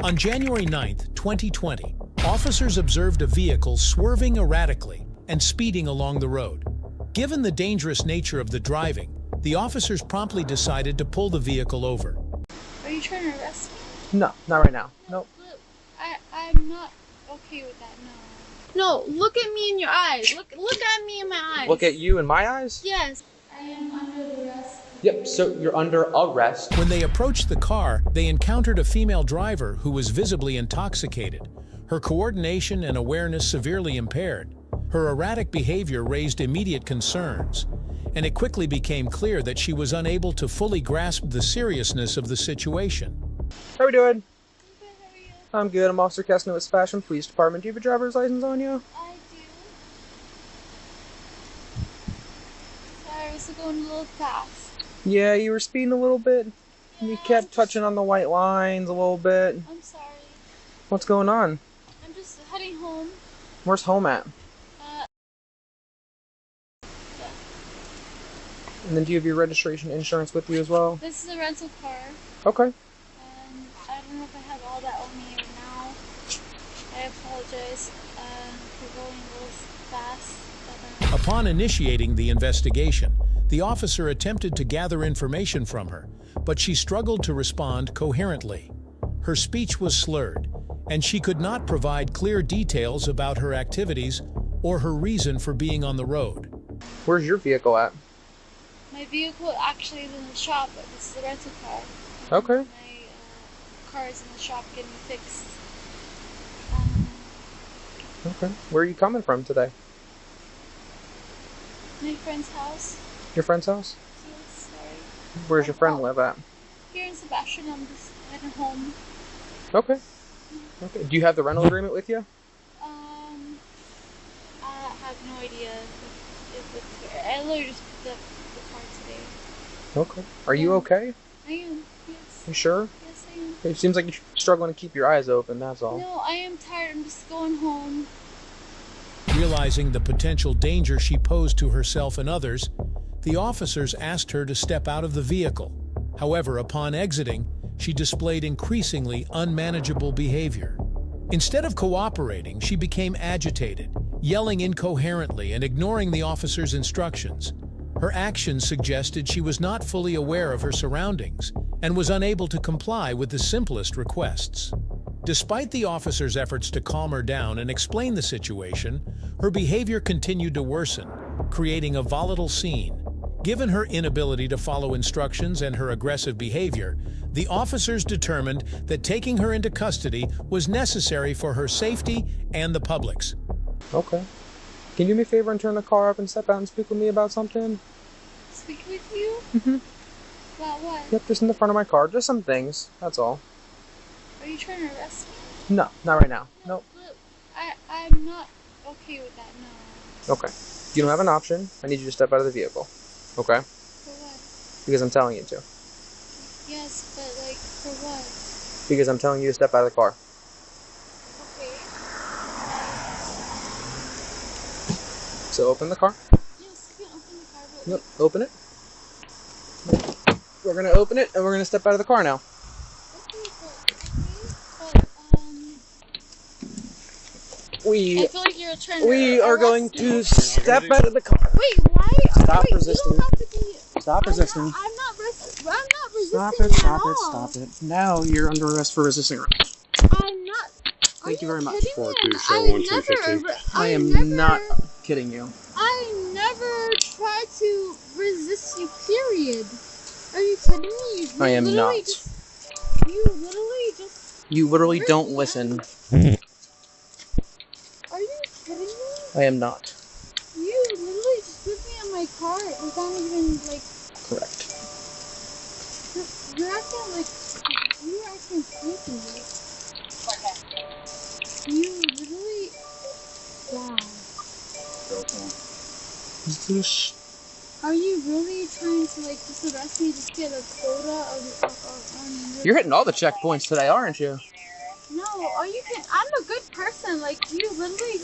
On January 9th, 2020, officers observed a vehicle swerving erratically and speeding along the road. Given the dangerous nature of the driving, the officers promptly decided to pull the vehicle over. Are you trying to arrest me? No, not right now. Nope. I'm not okay with that, no. No, look at me in your eyes. Look at me in my eyes. Look at you in my eyes? Yes. I am under arrest. Yep, so you're under arrest. When they approached the car, they encountered a female driver who was visibly intoxicated, her coordination and awareness severely impaired. Her erratic behavior raised immediate concerns, and it quickly became clear that she was unable to fully grasp the seriousness of the situation. How are we doing? Good, how are you? I'm good. I'm Officer Kessner with Fashion Police Department. Do you have a driver's license on you? I do. Sorry, I was going a little fast. Yeah, you were speeding a little bit. Yeah, You kept touching on the white lines a little bit. I'm sorry. What's going on? I'm just heading home. Where's home at? Yeah. And then do you have your registration insurance with you as well? This is a rental car. Okay. And I don't know if I have all that on me right now. I apologize for going a little fast. But, Upon initiating the investigation, the officer attempted to gather information from her, but she struggled to respond coherently. Her speech was slurred, and she could not provide clear details about her activities or her reason for being on the road. Where's your vehicle at? my vehicle actually is in the shop, but this is a rental car. Okay. My car is in the shop getting fixed. Okay. Where are you coming from today? My friend's house. Your friend's house? Yes, sorry. Where's your friend live at? Here in Sebastian, I'm just heading home. Okay. Okay. Do you have the rental agreement with you? I have no idea if it's, I literally just picked up the car today. Okay. Are you okay? I am, yes. You sure? Yes, I am. It seems like you're struggling to keep your eyes open, that's all. No, I am tired. I'm just going home. Realizing the potential danger she posed to herself and others, the officers asked her to step out of the vehicle. However, upon exiting, she displayed increasingly unmanageable behavior. Instead of cooperating, she became agitated, yelling incoherently and ignoring the officers' instructions. Her actions suggested she was not fully aware of her surroundings and was unable to comply with the simplest requests. Despite the officers' efforts to calm her down and explain the situation, her behavior continued to worsen, creating a volatile scene. Given her inability to follow instructions and her aggressive behavior, the officers determined that taking her into custody was necessary for her safety and the public's. Okay. Can you do me a favor and turn the car up and step out and speak with me about something? Speak with you? Mm-hmm. About what? Yep, just in the front of my car. Just some things. That's all. Are you trying to arrest me? No, not right now. Nope. Look, I'm not okay with that, no. Okay. You don't have an option. I need you to step out of the vehicle. Okay? For what? Because I'm telling you to. Yes, but like, for what? Because I'm telling you to step out of the car. Okay. So open the car. Yes, you can open the car, but Yep, open it. We're going to open it and we're going to step out of the car now. I feel like you're trying to We are going arrest to me. step out of the car. Wait, why? Stop Wait, resisting. You don't have to be, Stop resisting. I'm not resisting Stop at it, stop all. it, stop it. Now you're under arrest for resisting arrest. I'm not. Thank you very much. I am not kidding you. I never tried to resist you, period. Are you kidding me? I am not. You literally don't listen. Are you kidding me? I am not. You literally just put me in my car without even, like... Correct. You're acting creepy. You literally... Wow. Are you really trying to, like, just arrest me to get a quota on... You're hitting all the checkpoints today, aren't you? No, are you kidding? I'm a good person. Like, you literally...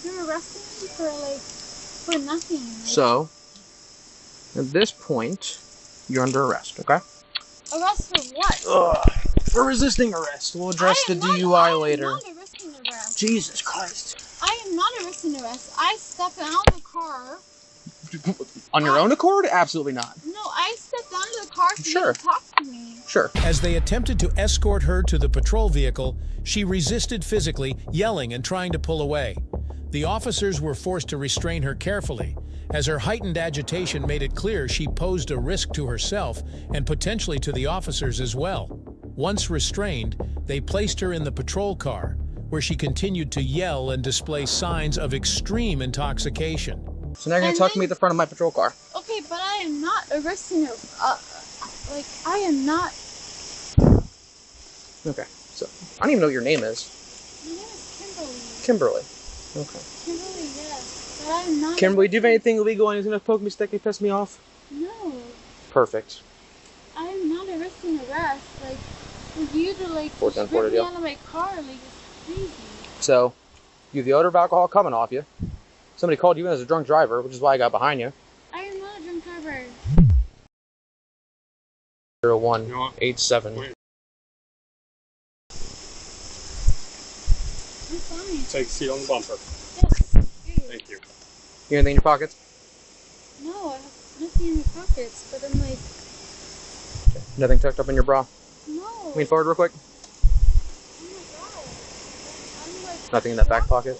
You're arresting me for nothing. Like, So, at this point, you're under arrest, okay? arrest for what? Ugh. For resisting arrest. We'll address the DUI later. I am not resisting arrest. Jesus Christ. I am not resisting arrest. I stepped out of the car. On your own accord? Absolutely not. No, I stepped out of the car for Sure. you to talk to me. Sure. As they attempted to escort her to the patrol vehicle, she resisted physically, yelling and trying to pull away. The officers were forced to restrain her carefully, as her heightened agitation made it clear she posed a risk to herself and potentially to the officers as well. Once restrained, they placed her in the patrol car, where she continued to yell and display signs of extreme intoxication. So now you're gonna talk to me at the front of my patrol car. Okay, but I am not arresting her. Like, I am not. Okay, so I don't even know what your name is. My name is Kimberly. Kimberly. Okay. Kimberly, yes. But I am not. Kimberly, do you have anything illegal and he's gonna poke me, stick me, piss me off? No. Perfect. I am not arresting arrest. Like, for you to, like, Fourth and rip me deal. out of my car, like, it's crazy. So, you have the odor of alcohol coming off you. Somebody called you in as a drunk driver, which is why I got behind you. I am not a drunk driver. 0187. I'm fine. Take a seat on the bumper. Yes. Here. Thank you. You have anything in your pockets? No, I have nothing in my pockets, but I'm like, Nothing tucked up in your bra? no. Lean forward real quick. Oh my god. I'm like, Nothing in that back pocket?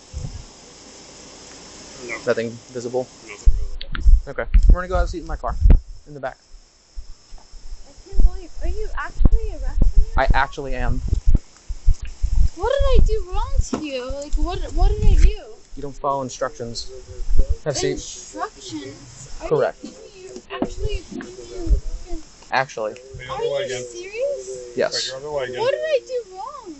No. Nothing visible? Nothing really. Okay. We're gonna go have a seat in my car. In the back. I can't believe. Are you actually arresting me? I actually am. What did I do wrong to you? Like, what did I do? You don't follow instructions. Have a seat. Instructions? Are Correct. You actually putting me in fucking... Actually. Put your Are other leg you in. serious? Put Yes. your other leg in. What did I do wrong?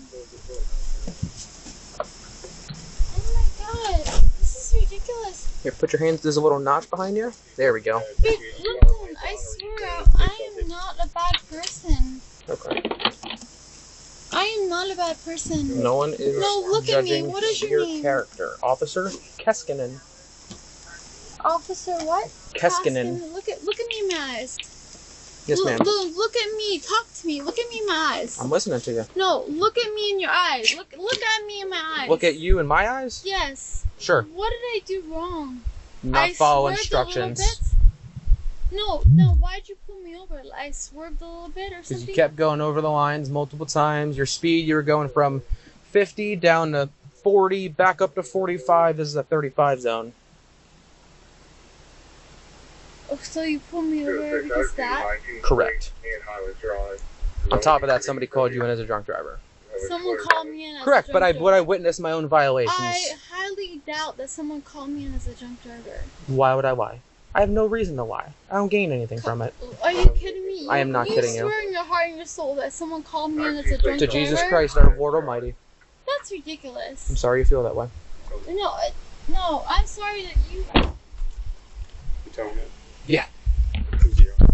Oh my god. This is ridiculous. Here, put your hands. There's a little notch behind you. There we go. But listen, I swear, I am not a bad person. Okay. I am not a bad person. No one is No, look at me. judging What is your your name? character. Officer Keskinen. Officer what? Keskinen. Caskin. Look at me in my eyes. Yes, ma'am. Look at me. Talk to me. Look at me in my eyes. I'm listening to you. No, look at me in your eyes. Look at me in my eyes. Look at you in my eyes? Yes. Sure. What did I do wrong? Not I follow swerved a little instructions. bit. No, why'd you pull me over? I swerved a little bit or Because something? you kept going over the lines multiple times. Your speed, you were going from 50 down to 40, back up to 45. This is a 35 zone. Oh, so you pulled me over because that? Correct. On top of that, somebody called you in as a drunk driver. Someone called me in as Correct, a but drunk I driver. witnessed my own violations. I highly doubt that someone called me in as a drunk driver. Why would I lie? I have no reason to lie. I don't gain anything from it. Are you kidding me? I am not kidding you. You swear in your heart and your soul that someone called me in as a drunk To driver? Jesus Christ, our Lord Almighty. That's ridiculous. I'm sorry you feel that way. No, I'm sorry that you... You tell me. Yeah. Yeah.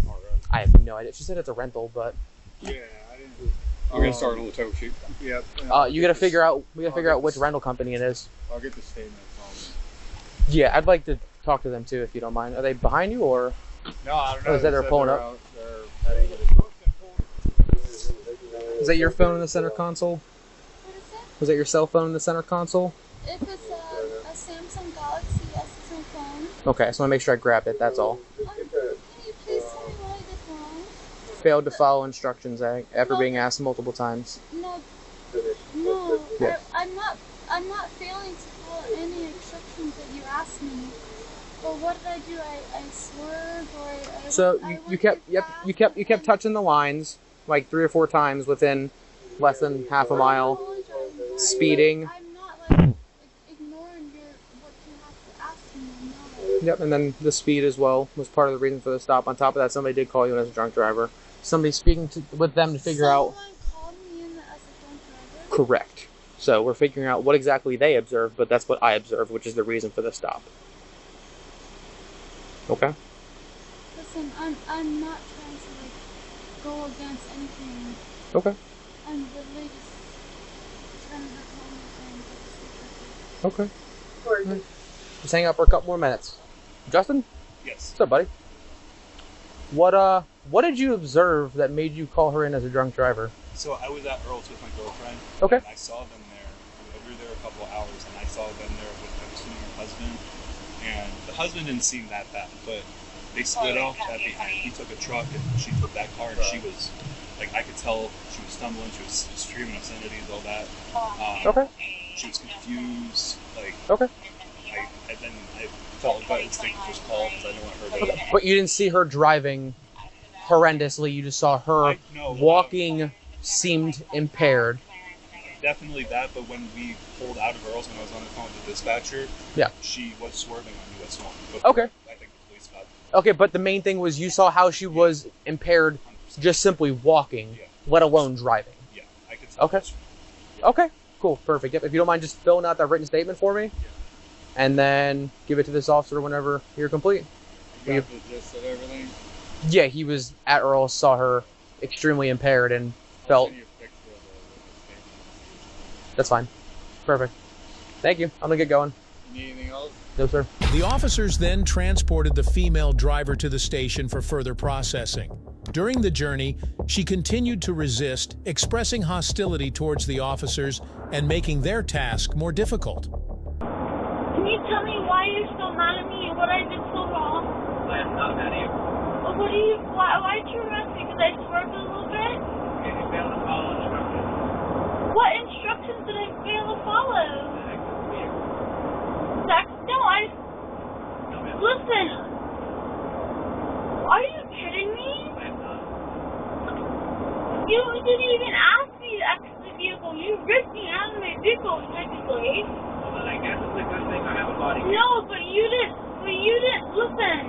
All right. I have no idea. She said it's a rental, but Yeah, I didn't. I'm gonna start on the tow sheet. Yep. you gotta figure out. We gotta figure out which rental company it is. I'll get the statement from. Yeah, I'd like to talk to them too, if you don't mind. Are they behind you or? No, I don't know. Oh, is that They they're said pulling they're up? out. They're heading to Is that your phone in the center console? What is it? Was that your cell phone in the center console? If it's a Samsung Galaxy, yes, it's my phone. Okay, so I want to make sure I grabbed it. That's all. Can you please tell me what I did wrong? Failed to follow instructions after being asked multiple times. No, Yeah. I'm not failing to follow any instructions that you asked me. But what did I do? I swerved or I So I you went kept too yep fast you kept and- touching the lines like 3 or 4 times within less than half a I mile. apologize. Speeding. I'm not like ignoring what you have to ask me. I'm not. Yep, and then the speed as well was part of the reason for the stop. On top of that, somebody did call you in as a drunk driver. Somebody speaking with them to figure out. Someone called me in as a drunk driver? Correct. So we're figuring out what exactly they observed, but that's what I observed, which is the reason for the stop. Okay? Listen, I'm not trying to like go against anything. Okay. I'm literally just trying to have fun and Okay. Right. Just hang out for a couple more minutes. Justin? Yes. What's up, buddy? What did you observe that made you call her in as a drunk driver? So I was at Earl's with my girlfriend. Okay. And I saw them there. We were there a couple of hours, and I saw them there with, I'm assuming, her husband. And the husband didn't seem that bad, but they split off at the end. He took a truck, and she took that car, and she was, like, I could tell she was stumbling, she was screaming obscenities, all that. Okay. She was confused, like, Okay. and then I felt a gut instinct to just call because I didn't want her to. Okay. But you didn't see her driving horrendously. You just saw her walking, seemed impaired. Definitely that, but when we pulled out of Earl's, when I was on the phone with the dispatcher, yeah, she was swerving on me. That's all. Okay. I think the police stopped. Okay, but the main thing was you saw how she was impaired 100%. just simply walking, let alone driving. Yeah, I could tell. Okay. Okay. Cool. Perfect. Yep. If you don't mind just filling out that written statement for me, and then give it to this officer whenever you're complete. You got the gist of everything? Yeah, he was at Earl, saw her extremely impaired, and felt. I'll send you a picture of the statement. That's fine. Perfect. Thank you. I'm gonna get going. You need anything else? No, sir. The officers then transported the female driver to the station for further processing. During the journey, she continued to resist, expressing hostility towards the officers and making their task more difficult. Can you tell me why you're so mad at me and what I did so wrong? I'm not mad at you. Why'd you arrest me? Because I swerved a little bit? Okay, you failed to follow instructions. What instructions did I fail to follow? No, ma'am. Listen. Are you kidding me? I'm not. You didn't even ask me to exit the vehicle. You ripped me out of my vehicle, technically. Well, then I guess it's a good thing I have a body. No, but you didn't. Listen.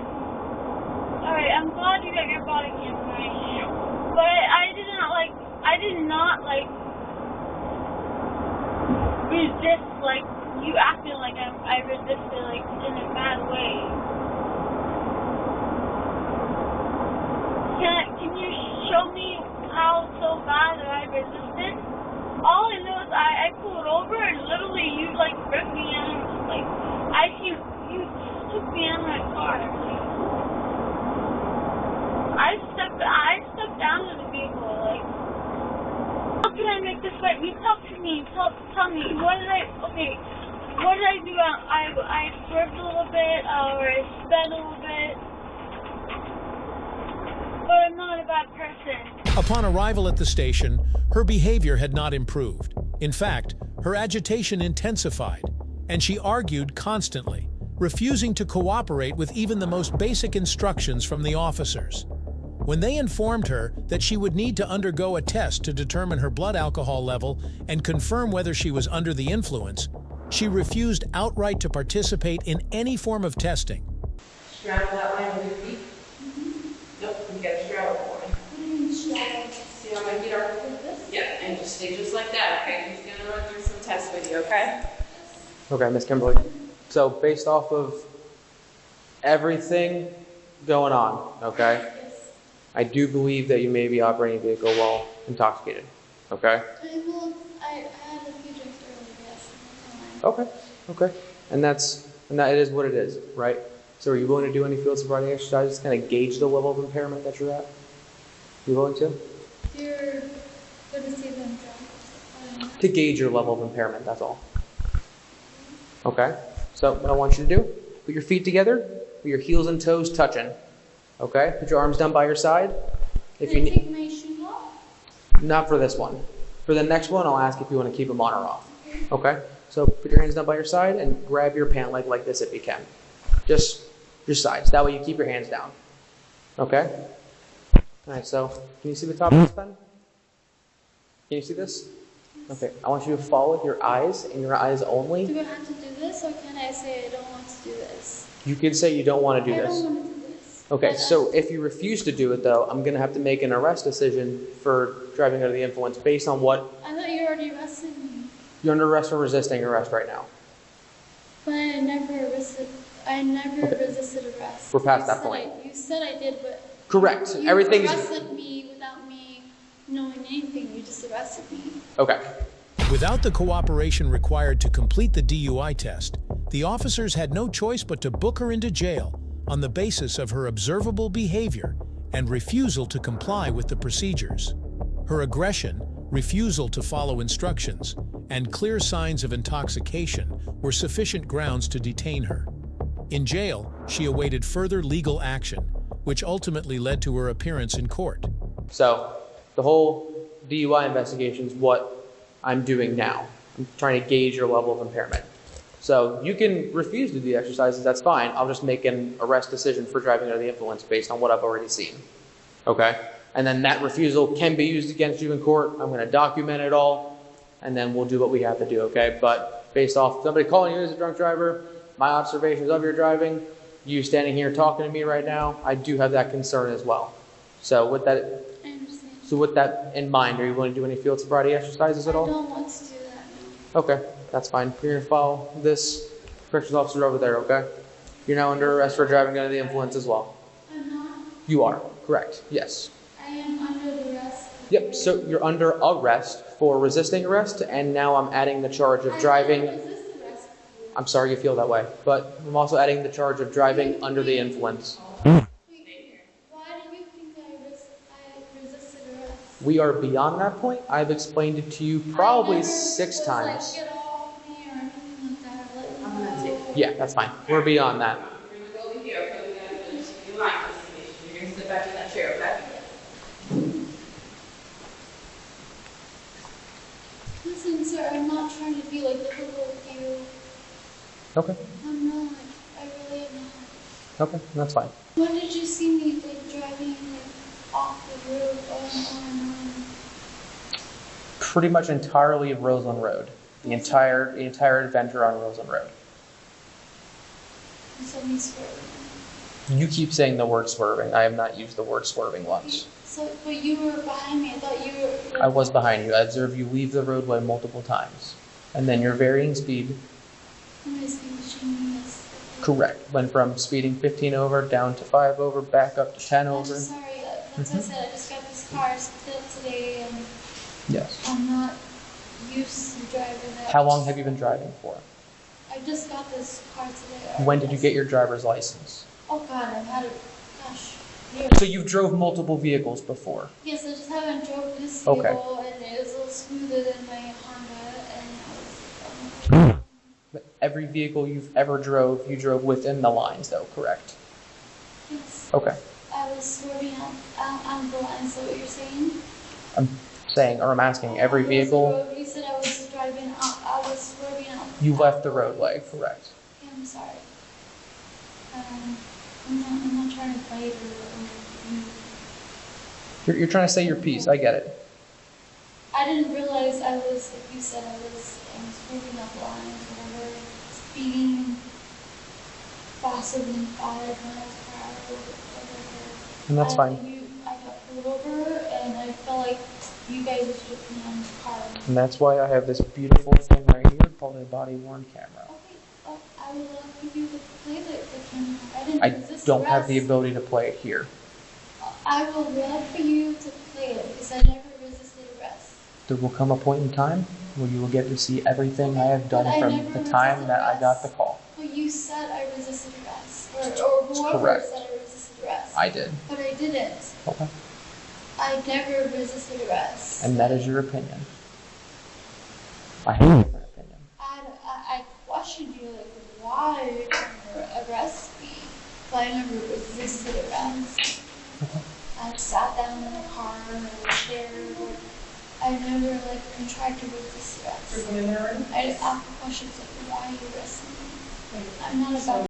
Alright, I'm glad you got your body cam right. But I did not resist, like, you acting like I resisted, like, in a bad way. Can you show me how so bad that I resisted? All I know is I pulled over and literally you, like, ripped me out. Like, you took me out of my car. I stepped down to the vehicle, like, how can I make this right? You talk to me, tell me, what did I do? I swerved a little bit, or I sped a little bit, but I'm not a bad person. Upon arrival at the station, her behavior had not improved. In fact, her agitation intensified, and she argued constantly, refusing to cooperate with even the most basic instructions from the officers. When they informed her that she would need to undergo a test to determine her blood alcohol level and confirm whether she was under the influence, she refused outright to participate in any form of testing. Straddle that line with your feet. Nope, you gotta straddle for me. See how my feet are? Yeah, and just stay just like that, okay? He's gonna run through some tests with you, okay? Okay, Miss Kimberly. So based off of everything going on, okay, I do believe that you may be operating a vehicle while intoxicated, okay? I had a few drinks earlier, yes. Okay. And that it is what it is, right? So are you willing to do any field sobriety exercises to kind of gauge the level of impairment that you're at? You willing to? You're going to see them drunk. To gauge your level of impairment, that's all. Okay? So what I want you to do, put your feet together, with your heels and toes touching. Okay? Put your arms down by your side. If you take my shoes off? Not for this one. For the next one, I'll ask if you want to keep them on or off. Okay? So put your hands down by your side and grab your pant leg like this if you can. Just sides. That way you keep your hands down. Okay? Alright, so can you see the top of this pen? Can you see this? Okay, I want you to follow with your eyes and your eyes only. Do I have to do this, or can I say I don't want to do this? You can say you don't want to do I this. don't want to do this. Okay, so if you refuse to do it though, I'm going to have to make an arrest decision for driving under the influence based on what... I thought you already arrested me. You're under arrest for resisting arrest right now. But I never resisted arrest. We're past that point. You said I did, but... Correct. You Everything's... arrested me without me knowing anything. You just arrested me. Okay. Without the cooperation required to complete the DUI test, the officers had no choice but to book her into jail on the basis of her observable behavior and refusal to comply with the procedures. Her aggression, refusal to follow instructions, and clear signs of intoxication were sufficient grounds to detain her. In jail, she awaited further legal action, which ultimately led to her appearance in court. So the whole DUI investigation is what I'm doing now. I'm trying to gauge your level of impairment. So you can refuse to do the exercises, that's fine. I'll just make an arrest decision for driving under the influence based on what I've already seen. Okay? And then that refusal can be used against you in court. I'm going to document it all, and then we'll do what we have to do, okay? But based off somebody calling you as a drunk driver, my observations of your driving, you standing here talking to me right now, I do have that concern as well. So with that, I understand. so with that in mind, are you willing to do any field sobriety exercises at all? I don't want to do that, no. Okay, that's fine. You're going to follow this corrections officer over there, okay? You're now under arrest for driving under the influence as well. I'm not. You are, correct, yes. I am under the arrest. Yep, so you're under arrest for resisting arrest, and now I'm adding the charge of driving. I didn't resist arrest. I'm sorry you feel that way, but I'm also adding the charge of driving under the influence. Why do you think I resisted arrest? We are beyond that point. I've explained it to you probably 6 times. Get off me or anything like that. I'm gonna take. Yeah, that's fine. We're beyond that. We're gonna go over here, okay? We're gonna finish your line investigation. You're gonna sit back in that chair, okay? Listen, sir, I'm not trying to be like difficult with you. Okay, I'm not. I really am not. okay, that's fine. When did you see me like driving like off the road on? Pretty much entirely of Roseland Road. The entire adventure on Roseland Road. You said me swerving. You keep saying the word swerving. I have not used the word swerving once. So, but you were behind me. I thought you were. I was behind you. I observed you leave the roadway multiple times. And then you're varying speed. Am I speed machine this? Correct. Went from speeding 15 over down to 5 over, back up to 10 I'm over. just sorry. That's what I said. I just got this car built today, and Yes. I'm not used to driving that. How long have you been driving for? I just got this car today. When did you get your driver's license? Oh God, I've had it. Gosh. Years. So you've drove multiple vehicles before. Yes, I just haven't drove this Okay. vehicle, and it was a little smoother than my Honda, and I was. But every vehicle you've ever drove, you drove within the lines though, correct? Yes. Okay. I was swerving on the line. Is that what you're saying? I'm saying, or I'm asking, every On vehicle, the road, you said I was driving out. I was swerving out. you left the roadway, correct? Yeah, I'm sorry. I'm not trying to fight or You're trying to say your piece, I get it. I didn't realize I was, like you said, I was swerving up lines, whatever, speeding faster than 5 miles per hour, whatever. And that's fine. I got pulled over, and I felt like you guys were stripping me on this car. And that's why I have this beautiful thing right here called a body-worn camera. Okay, I would love for you to play the camera. I didn't I resist don't have the arrest. ability to play it here. I would love for you to play it because I never resisted arrest. There will come a point in time where you will get to see everything I have done But I from never the time resisted that I got arrest. the call. Well, you said I resisted arrest, or whoever Correct. said I resisted arrest. I did. But I didn't. Okay. I never resisted arrest. And that is your opinion. I have a different opinion. I questioned you, like, why are you trying to arrest me? But I never resisted arrest. Okay. I sat down in the car and I was there. I never, like, tried to resist arrest. I just asked questions like, why are you arresting me? I'm not about